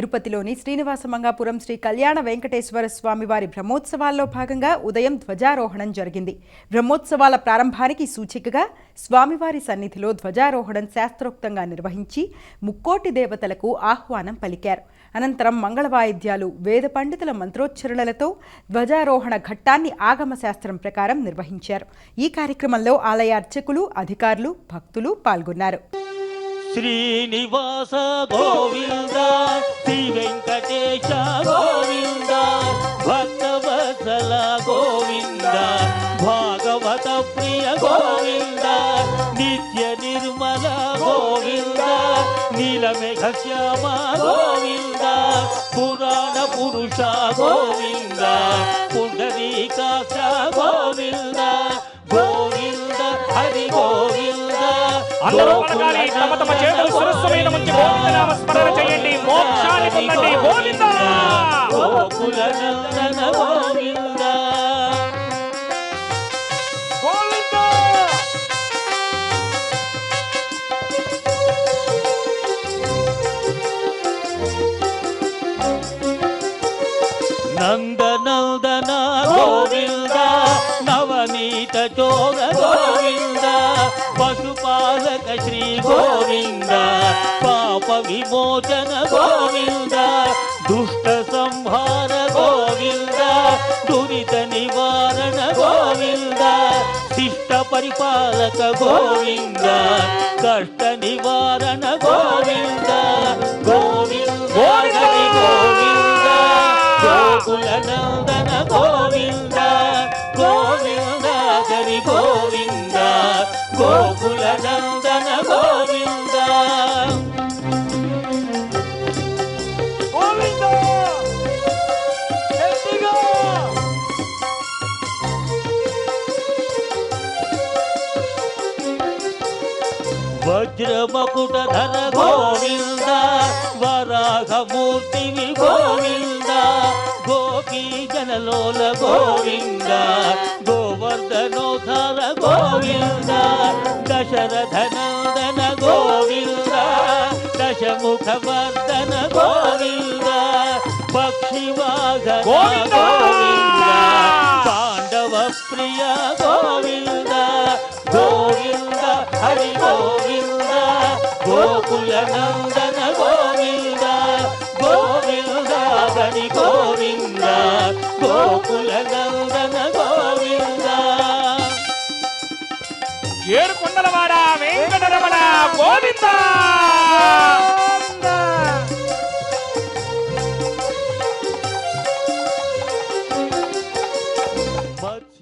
తిరుపతిలోని శ్రీనివాసమంగాపురం శ్రీ కళ్యాణ వెంకటేశ్వర స్వామివారి బ్రహ్మోత్సవాల్లో భాగంగా ఉదయం ధ్వజారోహణం జరిగింది. బ్రహ్మోత్సవాల ప్రారంభానికి సూచికగా స్వామివారి సన్నిధిలో ధ్వజారోహణం శాస్త్రోక్తంగా నిర్వహించి ముక్కోటి దేవతలకు ఆహ్వానం పలికారు. అనంతరం మంగళవాయిద్యాలు, వేద పండితుల మంత్రోచ్చరణలతో ధ్వజారోహణ ఘట్టాన్ని ఆగమ శాస్త్రం ప్రకారం నిర్వహించారు. ఈ కార్యక్రమంలో ఆలయ అర్చకులు, అధికారులు, భక్తులు పాల్గొన్నారు. శ్రీనివాస గోవింద, శ్రీ వెంకటేశ గోవింద, భక్తవత్సల గోవింద, భాగవత ప్రియ గోవింద, నిత్య నిర్మల గోవింద, నీలమేఘ శ్యామ గోవింద, పురాణ పురుష గోవింద, పుండరీకాక్ష గోవింద, గోవింద హరి గోవింద. అందరూ పలకాలి, తమ తమ చేతులు శిరస్సు మీద ఉంచి గోవిందనామ స్మరణ చేయండి, మోక్షాన్ని పొందండి. గోవింద గోకుల నందన గోవింద గోవింద. నందనందన గోవింద, నవనీత చోర గోవింద, పశుపాలక శ్రీ గోవింద, పాప విమోచన గోవింద, దుష్ట సంహార గోవింద, దురిత నివారణ గోవింద, శిష్ట పరిపాలక గోవింద, కష్ట నివారణ గోవింద, గోవింద హరి గోవింద, గోకుల నందన గోవింద, గోవింద హరి గోవింద, గోకుల నందన గోవింద. గోవింద గట్టిగా. వజ్రమకుట ధర గోవింద, వరాహమూర్తివి గోవింద, గోపీ జనలోల గోవింద, గోవర్ధనోధర గోవింద, దశరథ నందన గోవింద, దశముఖ వర్ధన గోవింద, పక్షివాహన గోవింద, పాండవ ప్రియ గోవింద, గోవింద హరి గోవింద, గోకుల నందన గోవింద, గోవింద హరి గోవింద, గోకుల నందన గోవింద. ఏడుకొండలవాడ వెంకటరమణ గోవింద. మత్స్య